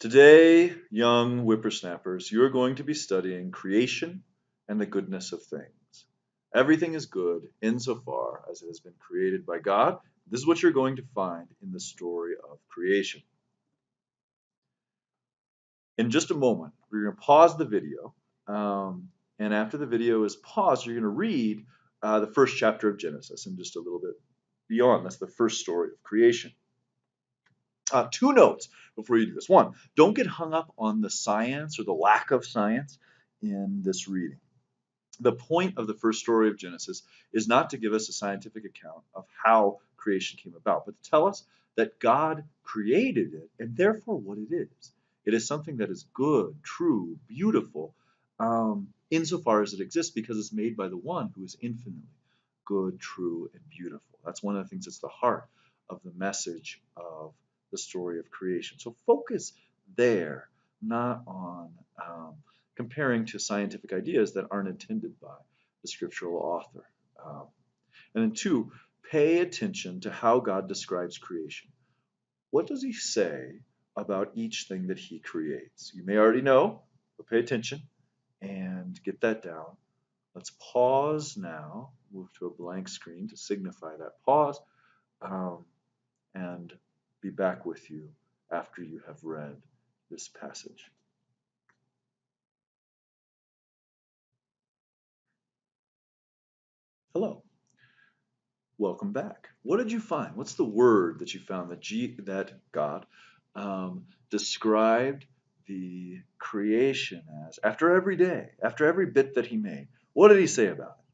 Today, young whippersnappers, you're going to be studying creation and the goodness of things. Everything is good insofar as it has been created by God. This is what you're going to find in the story of creation. In just a moment, we're going to pause the video. And after the video is paused, you're going to read the first chapter of Genesis and just a little bit beyond. That's the first story of creation. Two notes before you do this. One, don't get hung up on the science or the lack of science in this reading. The point of the first story of Genesis is not to give us a scientific account of how creation came about, but to tell us that God created it and therefore what it is. It is something that is good, true, beautiful, insofar as it exists because it's made by the one who is infinitely good, true, and beautiful. That's one of the things that's the heart of the message of the story of creation. So focus there, not on comparing to scientific ideas that aren't intended by the scriptural author. And then two, pay attention to how God describes creation. What does he say about each thing that he creates? You may already know, but pay attention and get that down. Let's pause now, move to a blank screen to signify that pause, and be back with you after you have read this passage. Hello. Welcome back. What did you find? What's the word that you found that God described the creation as after every day, after every bit that he made? What did he say about it?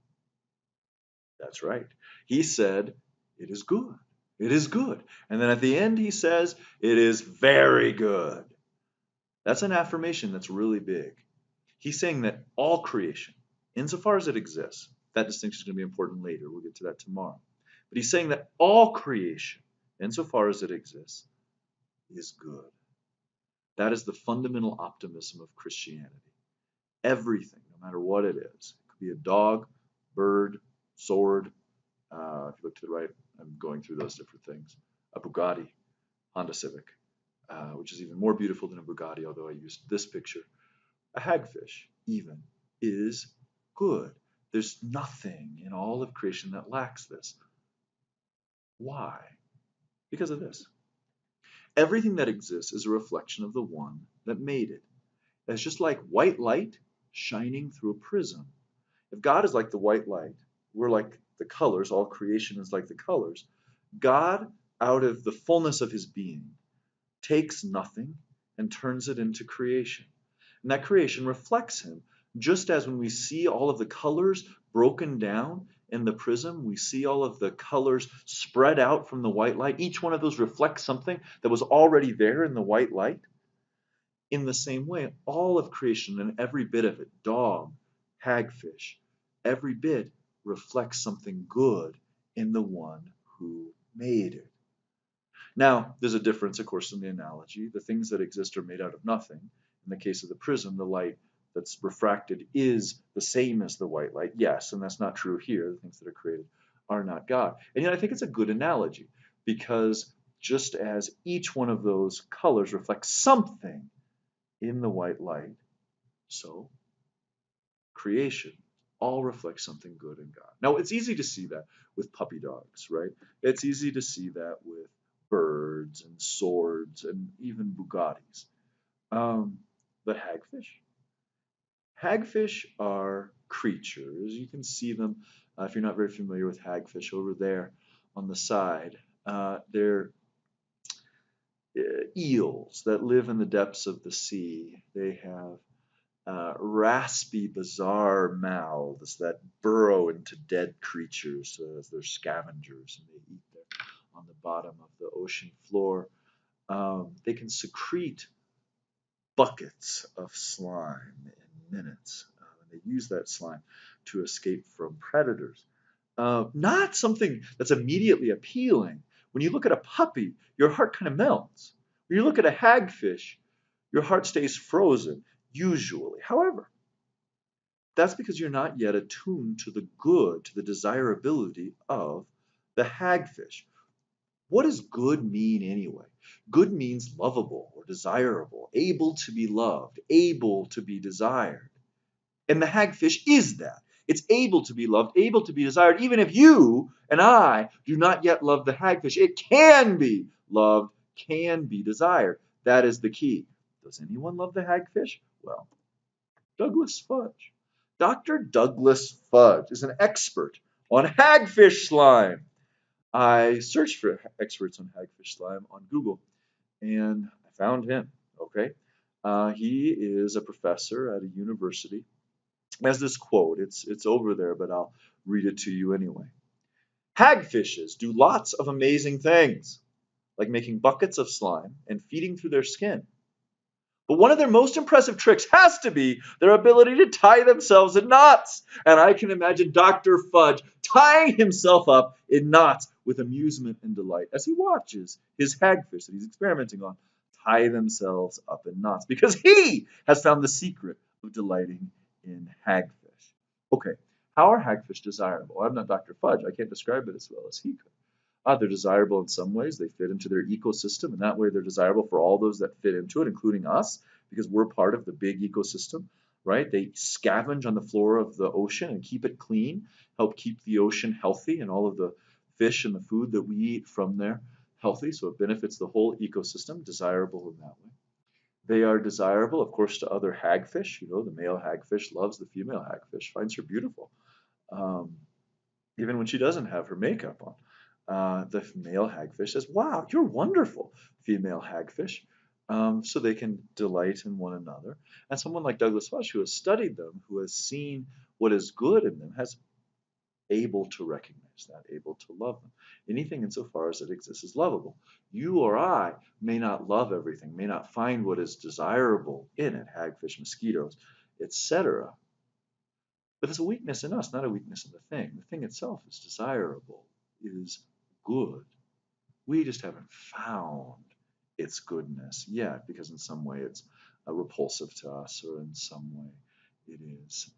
That's right. He said, it is good. It is good. And then at the end, he says, it is very good. That's an affirmation that's really big. He's saying that all creation, insofar as it exists, that distinction is going to be important later. We'll get to that tomorrow. But he's saying that all creation, insofar as it exists, is good. That is the fundamental optimism of Christianity. Everything, no matter what it is, it could be a dog, bird, sword. If you look to the right, I'm going through those different things. A Bugatti, Honda Civic, which is even more beautiful than a Bugatti, although I used this picture. A hagfish, even, is good. There's nothing in all of creation that lacks this. Why? Because of this. Everything that exists is a reflection of the one that made it. It's just like white light shining through a prism. If God is like the white light, we're like the colors, all creation is like the colors. God, out of the fullness of his being, takes nothing and turns it into creation. And that creation reflects him, just as when we see all of the colors broken down in the prism, we see all of the colors spread out from the white light. Each one of those reflects something that was already there in the white light. In the same way, all of creation and every bit of it, dog, hagfish, every bit reflects something good in the one who made it. Now, there's a difference, of course, in the analogy. The things that exist are made out of nothing. In the case of the prism, the light that's refracted is the same as the white light. Yes, and that's not true here. The things that are created are not God. And yet I think it's a good analogy because just as each one of those colors reflects something in the white light, so creation all reflects something good in God. Now, it's easy to see that with puppy dogs, right? It's easy to see that with birds and swords and even Bugattis. But hagfish are creatures. You can see them if you're not very familiar with hagfish over there on the side. They're eels that live in the depths of the sea. They have raspy, bizarre mouths that burrow into dead creatures as they're scavengers and they eat them on the bottom of the ocean floor. They can secrete buckets of slime in minutes. And they use that slime to escape from predators. Not something that's immediately appealing. When you look at a puppy, your heart kind of melts. When you look at a hagfish, your heart stays frozen, usually. However, that's because you're not yet attuned to the good, to the desirability of the hagfish. What does good mean anyway? Good means lovable or desirable, able to be loved, able to be desired. And the hagfish is that. It's able to be loved, able to be desired. Even if you and I do not yet love the hagfish, it can be loved, can be desired. That is the key. Does anyone love the hagfish? Well, Douglas Fudge. Dr. Douglas Fudge is an expert on hagfish slime. I searched for experts on hagfish slime on Google and I found him. Okay. He is a professor at a university. Has this quote. It's over there, but I'll read it to you anyway. Hagfishes do lots of amazing things, like making buckets of slime and feeding through their skin. But one of their most impressive tricks has to be their ability to tie themselves in knots. And I can imagine Dr. Fudge tying himself up in knots with amusement and delight as he watches his hagfish that he's experimenting on tie themselves up in knots because he has found the secret of delighting in hagfish. Okay, how are hagfish desirable? I'm not Dr. Fudge. I can't describe it as well as he could. They're desirable in some ways. They fit into their ecosystem, and that way they're desirable for all those that fit into it, including us, because we're part of the big ecosystem, right? They scavenge on the floor of the ocean and keep it clean, help keep the ocean healthy, and all of the fish and the food that we eat from there healthy. So it benefits the whole ecosystem, desirable in that way. They are desirable, of course, to other hagfish. You know, the male hagfish loves the female hagfish, finds her beautiful. Um, Even when she doesn't have her makeup on. The male hagfish says, "Wow, you're wonderful," female hagfish. So they can delight in one another. And someone like Douglas Fudge, who has studied them, who has seen what is good in them, has able to recognize that, able to love them. Anything insofar as it exists is lovable. You or I may not love everything, may not find what is desirable in it, hagfish, mosquitoes, etc. But it's a weakness in us, not a weakness in the thing. The thing itself is desirable, is good. We just haven't found its goodness yet because in some way it's repulsive to us or in some way it is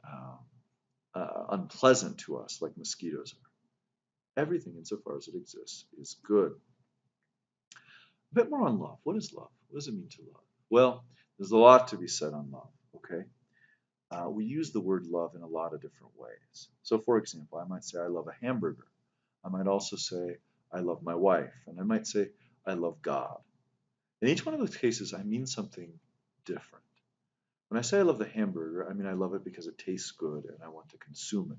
unpleasant to us like mosquitoes are. Everything insofar as it exists is good. A bit more on love. What is love? What does it mean to love? Well, there's a lot to be said on love, okay? We use the word love in a lot of different ways. So, for example, I might say, I love a hamburger. I might also say, I love my wife. And I might say, I love God. In each one of those cases, I mean something different. When I say I love the hamburger, I mean I love it because it tastes good and I want to consume it.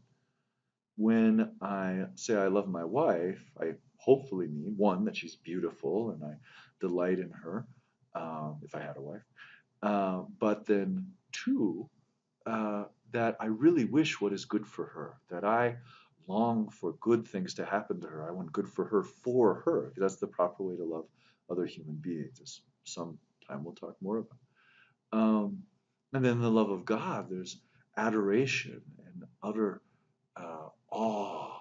When I say I love my wife, I hopefully mean one, that she's beautiful and I delight in her, if I had a wife. But then two, that I really wish what is good for her, that I long for good things to happen to her. I want good for her, because that's the proper way to love other human beings, as sometime we'll talk more about. Um, and then the love of God, there's adoration and utter awe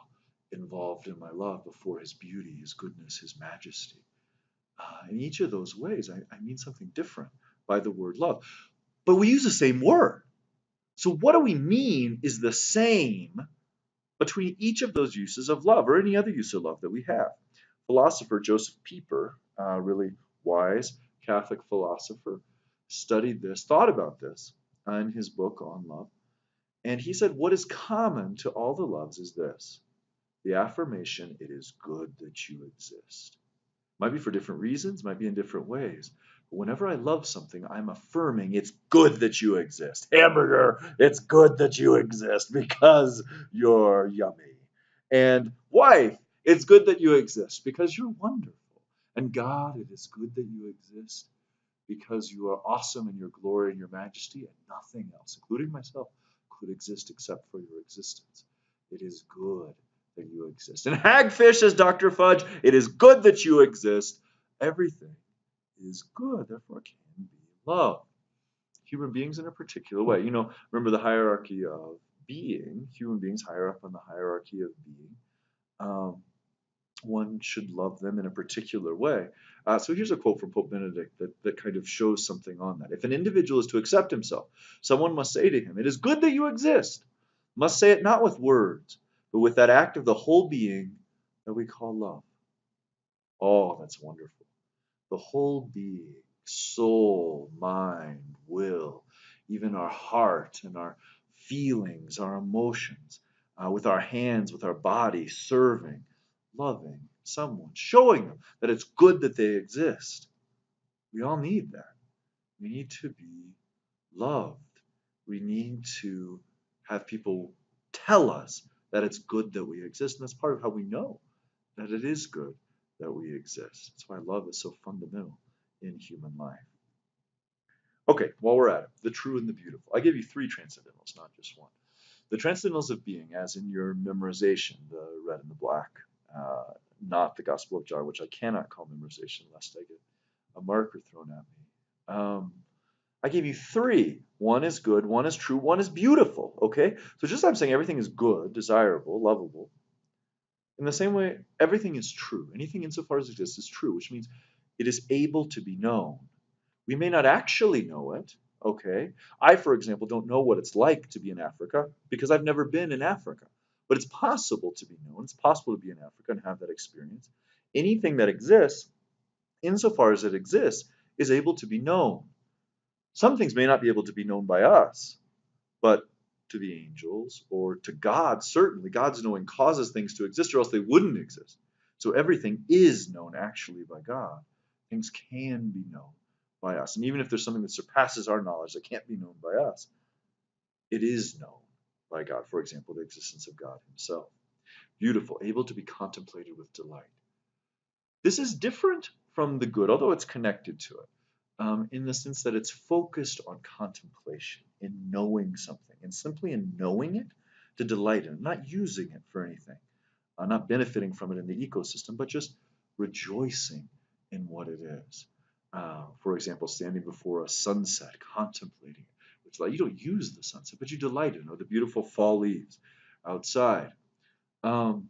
involved in my love before His beauty, His goodness, His majesty. In each of those ways, I mean something different by the word love. But we use the same word. So what do we mean is the same between each of those uses of love or any other use of love that we have? Philosopher Joseph Pieper, really wise Catholic philosopher, studied this, thought about this in his book on love. And he said, what is common to all the loves is this: the affirmation, it is good that you exist. Might be for different reasons, might be in different ways. But whenever I love something, I'm affirming it's good that you exist. Hamburger, it's good that you exist because you're yummy. And wife, it's good that you exist because you're wonderful. And God, it is good that you exist because you are awesome in your glory and your majesty, and nothing else, including myself, could exist except for your existence. It is good that you exist. And hagfish, says Dr. Fudge, it is good that you exist. Everything is good, therefore it can be loved. Human beings in a particular way. You know, remember the hierarchy of being. Human beings higher up on the hierarchy of being. One should love them in a particular way. So here's a quote from Pope Benedict that kind of shows something on that. If an individual is to accept himself, someone must say to him, it is good that you exist. Must say it not with words, but with that act of the whole being that we call love. Oh, that's wonderful. The whole being, soul, mind, will, even our heart and our feelings, our emotions, with our hands, with our body, serving, loving someone, showing them that it's good that they exist. We all need that. We need to be loved. We need to have people tell us that it's good that we exist. And that's part of how we know that it is good that we exist. That's why love is so fundamental in human life. Okay, while we're at it, the true and the beautiful. I gave you three transcendentals, not just one. The transcendentals of being, as in your memorization, the red and the black, uh, not the Gospel of John, which I cannot call memorization lest I get a marker thrown at me. I gave you three. One is good, one is true, one is beautiful. Okay? So just as I'm saying everything is good, desirable, lovable, in the same way, everything is true. Anything insofar as it exists is true, which means it is able to be known. We may not actually know it, okay? I, for example, don't know what it's like to be in Africa because I've never been in Africa. But it's possible to be known. It's possible to be in Africa and have that experience. Anything that exists, insofar as it exists, is able to be known. Some things may not be able to be known by us, but to the angels or to God, certainly. God's knowing causes things to exist, or else they wouldn't exist. So everything is known actually by God. Things can be known by us. And even if there's something that surpasses our knowledge that can't be known by us, it is known by God. For example, the existence of God Himself. Beautiful, able to be contemplated with delight. This is different from the good, although it's connected to it, in the sense that it's focused on contemplation, in knowing something, and simply in knowing it to delight in it, not using it for anything, not benefiting from it in the ecosystem, but just rejoicing in what it is. For example, standing before a sunset, contemplating it. It's like you don't use the sunset, but you delight in it, or the beautiful fall leaves outside. Um,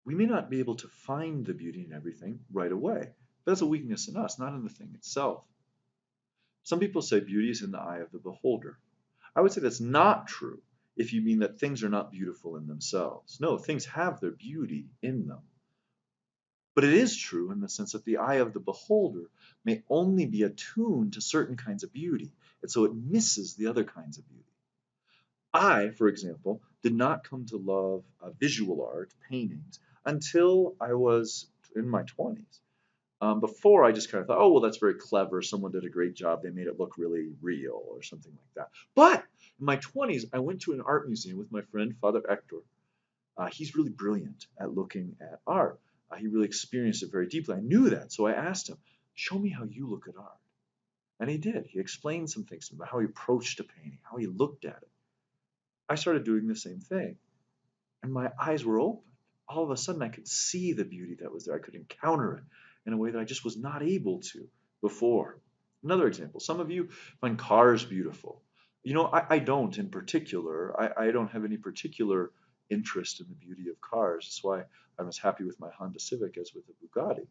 we may not be able to find the beauty in everything right away. That's a weakness in us, not in the thing itself. Some people say beauty is in the eye of the beholder. I would say that's not true if you mean that things are not beautiful in themselves. No, things have their beauty in them. But it is true in the sense that the eye of the beholder may only be attuned to certain kinds of beauty, and so it misses the other kinds of beauty. I, for example, did not come to love visual art, paintings, until I was in my 20s. Before, I just kind of thought, oh, well, that's very clever. Someone did a great job. They made it look really real or something like that. But in my 20s, I went to an art museum with my friend, Father Hector. He's really brilliant at looking at art. He really experienced it very deeply. I knew that. So I asked him, show me how you look at art. And he did. He explained some things about how he approached a painting, how he looked at it. I started doing the same thing, and my eyes were open. All of a sudden, I could see the beauty that was there. I could encounter it in a way that I just was not able to before. Another example, some of you find cars beautiful. You know, I don't in particular. I don't have any particular interest in the beauty of cars. That's why I'm as happy with my Honda Civic as with the Bugatti.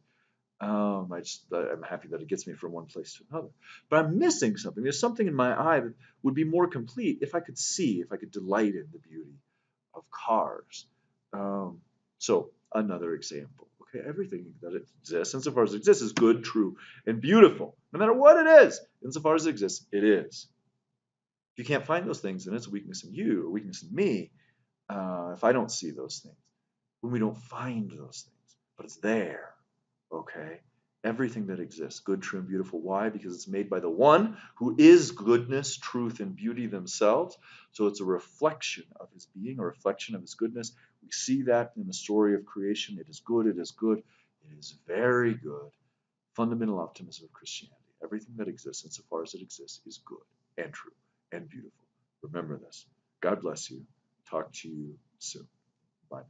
I'm happy that it gets me from one place to another. But I'm missing something. There's something in my eye that would be more complete if I could see, if I could delight in the beauty of cars. Um, so another example. Okay, everything that exists, insofar as it exists, is good, true, and beautiful. No matter what it is, insofar as it exists, it is. If you can't find those things, then it's a weakness in you, a weakness in me. If I don't see those things, when we don't find those things, but it's there. Okay? Everything that exists, good, true, and beautiful. Why? Because it's made by the one who is goodness, truth, and beauty themselves. So it's a reflection of his being, a reflection of his goodness. We see that in the story of creation. It is good, it is good, it is very good. Fundamental optimism of Christianity. Everything that exists, insofar as it exists, is good and true and beautiful. Remember this. God bless you. Talk to you soon. Bye.